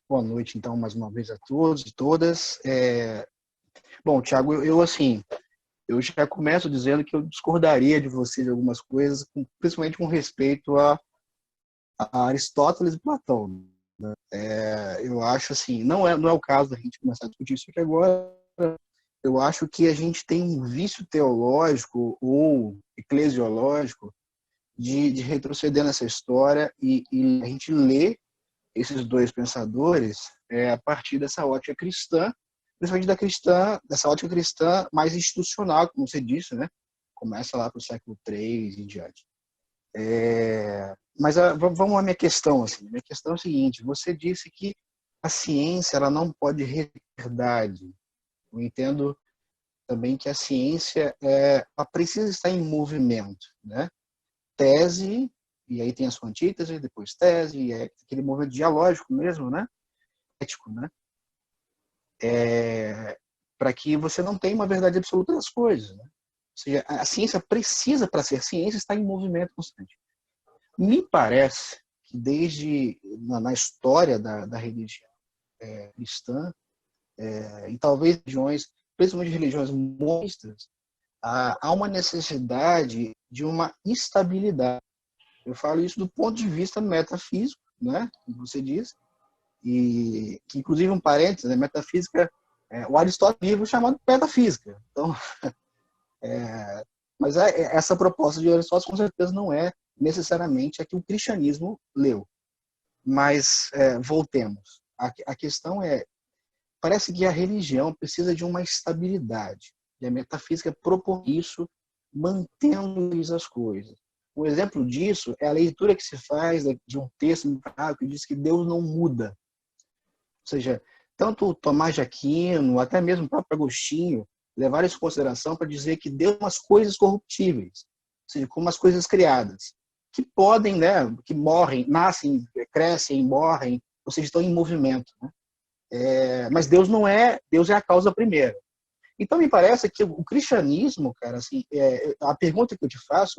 Boa noite, então, mais uma vez a todos e todas. Bom, Thiago, eu já começo dizendo que eu discordaria de você de algumas coisas, principalmente com respeito a Aristóteles e Platão. Eu acho assim, não é o caso da gente começar a discutir isso aqui agora. Eu acho que a gente tem um vício teológico ou eclesiológico de retroceder nessa história e a gente lê esses dois pensadores a partir dessa ótica cristã, principalmente dessa ótica cristã mais institucional, como você disse, né? Começa lá para o século III e diante. Mas vamos à minha questão. Assim. Minha questão é a seguinte: você disse que a ciência ela não pode reter verdade. Eu entendo também que a ciência ela precisa estar em movimento, né? Tese, e aí tem a sua antítese, depois tese, e é aquele movimento dialógico mesmo, né? Ético, né? Para que você não tenha uma verdade absoluta das coisas. Né? Ou seja, a ciência precisa, para ser ciência, estar em movimento constante. Me parece que desde na história da religião cristã, e talvez religiões, principalmente religiões monistas, há uma necessidade de uma estabilidade. Eu falo isso do ponto de vista metafísico, né? Como você diz, e que inclusive um parênteses, né? Metafísica, o Aristóteles tem um livro chamado Metafísica. Então, mas essa proposta de Aristóteles com certeza não é necessariamente a que o cristianismo leu. Mas voltemos. A questão parece que a religião precisa de uma estabilidade. E a metafísica propõe isso, mantendo as coisas. Um exemplo disso é a leitura que se faz de um texto que diz que Deus não muda. Ou seja, tanto Tomás de Aquino, até mesmo o próprio Agostinho, levaram isso em consideração para dizer que Deus tem umas coisas corruptíveis, ou seja, como as coisas criadas, que podem, né, que morrem, nascem, crescem, morrem, ou seja, estão em movimento. Né? Mas Deus não é, Deus é a causa primeira. Então, me parece que o cristianismo, cara, assim, a pergunta que eu te faço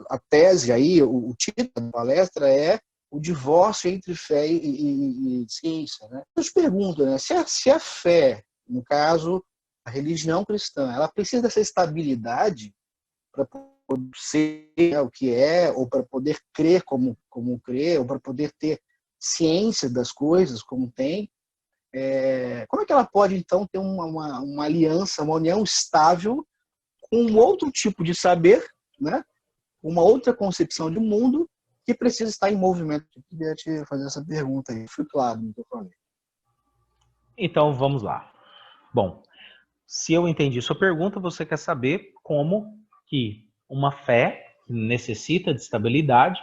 a tese aí, o título da palestra é o divórcio entre fé e ciência. Né? Eu te pergunto, né, se a fé, no caso, a religião cristã, ela precisa dessa estabilidade para poder ser o que é, ou para poder crer como crer, ou para poder ter ciência das coisas como tem, como é que ela pode, então, ter uma aliança, uma união estável com um outro tipo de saber, né? Uma outra concepção de mundo que precisa estar em movimento? Eu queria te fazer essa pergunta aí. Fui claro no que eu falei. Então, vamos lá. Bom, se eu entendi sua pergunta, você quer saber como que uma fé que necessita de estabilidade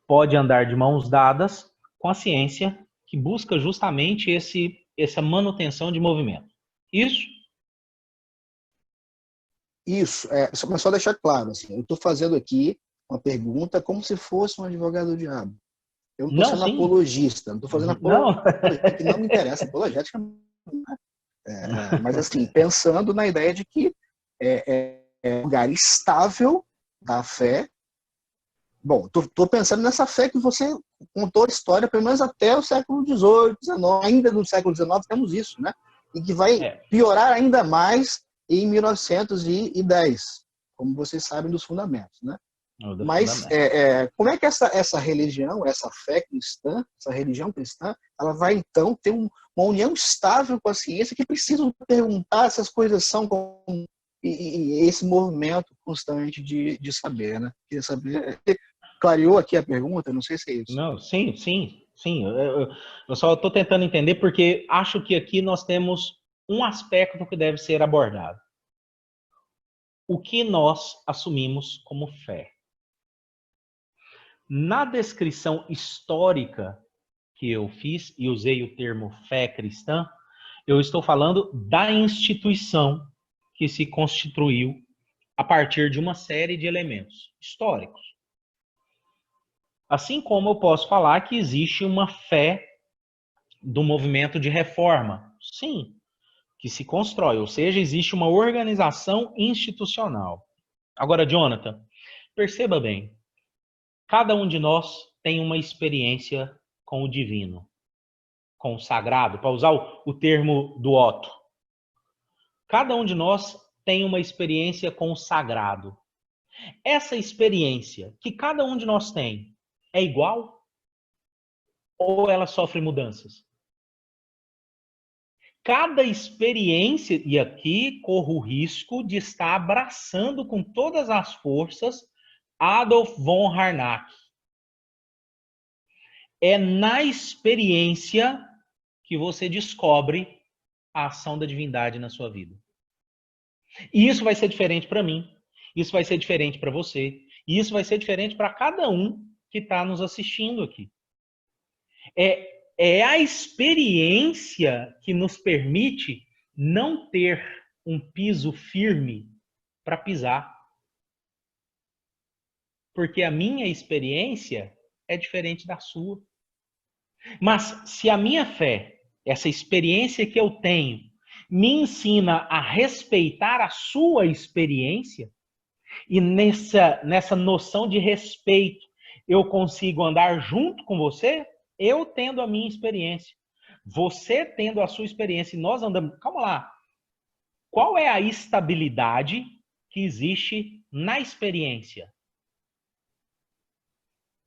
pode andar de mãos dadas com a ciência que busca justamente essa manutenção de movimento. Isso? Isso, mas só deixar claro, assim, eu estou fazendo aqui uma pergunta como se fosse um advogado do diabo. Eu não estou Não, sendo sim. apologista, não estou fazendo Não. apologia, que não me interessa, apologética. Mas, assim, pensando na ideia de que é um lugar estável da fé. Bom, estou pensando nessa fé que você contou a história, pelo menos até o século XVIII, XIX, ainda no século XIX temos isso, né? E que vai piorar ainda mais em 1910, como vocês sabem dos fundamentos, né? Mas como é que essa religião, essa fé cristã, essa religião cristã, ela vai então ter uma união estável com a ciência que precisa perguntar se as coisas são como e esse movimento constante de saber, né? Queria saber, clareou aqui a pergunta, não sei se é isso. Não, sim, sim, sim. Eu só estou tentando entender porque acho que aqui nós temos um aspecto que deve ser abordado. O que nós assumimos como fé? Na descrição histórica que eu fiz, e usei o termo fé cristã, eu estou falando da instituição que se constituiu a partir de uma série de elementos históricos. Assim como eu posso falar que existe uma fé do movimento de reforma. Sim, que se constrói, ou seja, existe uma organização institucional. Agora, Jonathan, perceba bem, cada um de nós tem uma experiência com o divino. com o sagrado, para usar o termo do Otto. Cada um de nós tem uma experiência com o sagrado. Essa experiência que cada um de nós tem é igual? Ou ela sofre mudanças? Cada experiência, e aqui corro o risco de estar abraçando com todas as forças Adolf von Harnack. É na experiência que você descobre a ação da divindade na sua vida. E isso vai ser diferente para mim, isso vai ser diferente para você, e isso vai ser diferente para cada um que está nos assistindo aqui. É a experiência que nos permite não ter um piso firme para pisar. Porque a minha experiência é diferente da sua. Mas se a minha fé, essa experiência que eu tenho, me ensina a respeitar a sua experiência, e nessa noção de respeito eu consigo andar junto com você, eu tendo a minha experiência, você tendo a sua experiência, e nós andamos... Calma lá. Qual é a estabilidade que existe na experiência?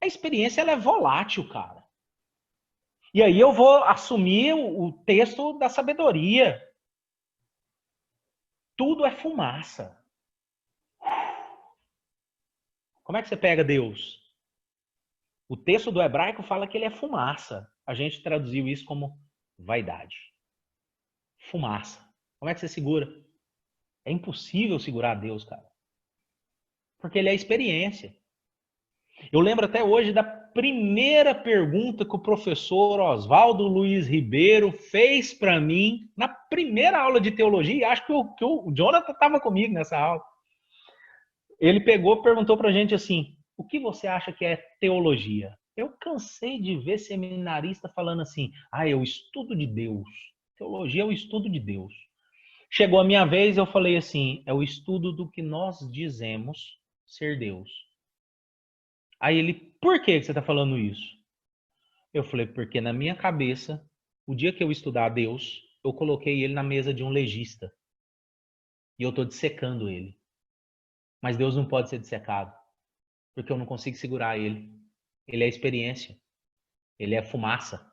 A experiência ela é volátil, cara. E aí eu vou assumir o texto da sabedoria. Tudo é fumaça. Como é que você pega Deus? O texto do hebraico fala que ele é fumaça. A gente traduziu isso como vaidade. Fumaça. Como é que você segura? É impossível segurar Deus, cara. Porque ele é experiência. Eu lembro até hoje da primeira pergunta que o professor Oswaldo Luiz Ribeiro fez para mim na primeira aula de teologia. Acho que o Jonathan estava comigo nessa aula. Ele perguntou para a gente assim: o que você acha que é teologia? Eu cansei de ver seminarista falando assim: é o estudo de Deus. Teologia é o estudo de Deus. Chegou a minha vez, eu falei assim: é o estudo do que nós dizemos ser Deus. Aí ele: por que você está falando isso? Eu falei: porque na minha cabeça, o dia que eu estudar Deus, eu coloquei ele na mesa de um legista. E eu estou dissecando ele. Mas Deus não pode ser dissecado, porque eu não consigo segurar ele. Ele é experiência. Ele é fumaça.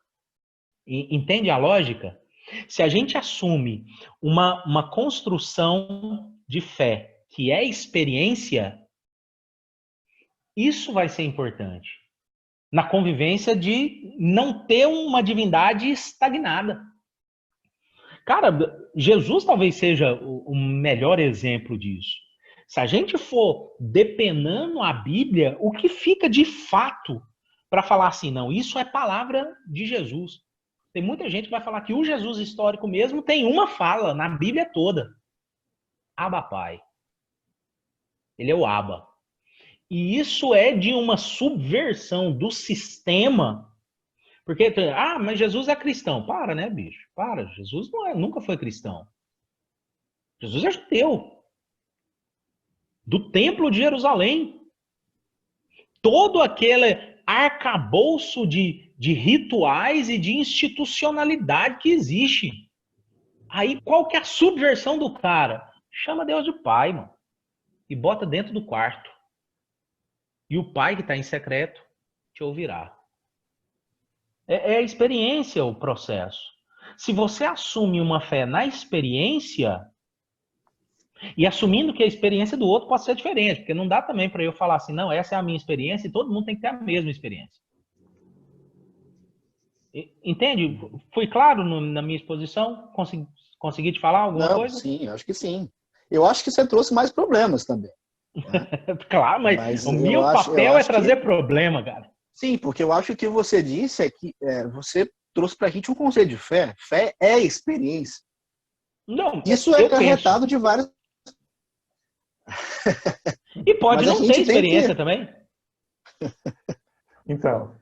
Entende a lógica? Se a gente assume uma construção de fé que é experiência, isso vai ser importante. Na convivência de não ter uma divindade estagnada. Cara, Jesus talvez seja o melhor exemplo disso. Se a gente for depenando a Bíblia, o que fica de fato para falar assim, não, isso é palavra de Jesus. Tem muita gente que vai falar que o Jesus histórico mesmo tem uma fala na Bíblia toda. Abba Pai. Ele é o Abba. E isso é de uma subversão do sistema. Porque, mas Jesus é cristão. Para, né, bicho? Para. Jesus nunca foi cristão. Jesus é judeu. Do Templo de Jerusalém. Todo aquele arcabouço de rituais e de institucionalidade que existe. Aí, qual que é a subversão do cara? Chama Deus de pai, mano. E bota dentro do quarto. E o pai que está em secreto te ouvirá. É a experiência o processo. Se você assume uma fé na experiência, e assumindo que a experiência do outro pode ser diferente, porque não dá também para eu falar assim, não, essa é a minha experiência e todo mundo tem que ter a mesma experiência. Entende? Fui claro na minha exposição? Consegui te falar alguma coisa? Sim, acho que sim. Eu acho que você trouxe mais problemas também. Né? Claro, mas o meu papel é trazer problema, cara. Sim, porque eu acho que o que você disse é que você trouxe pra gente um conceito de fé. Fé é experiência. Não, isso é acarretado de várias... E pode não ter experiência também. Então,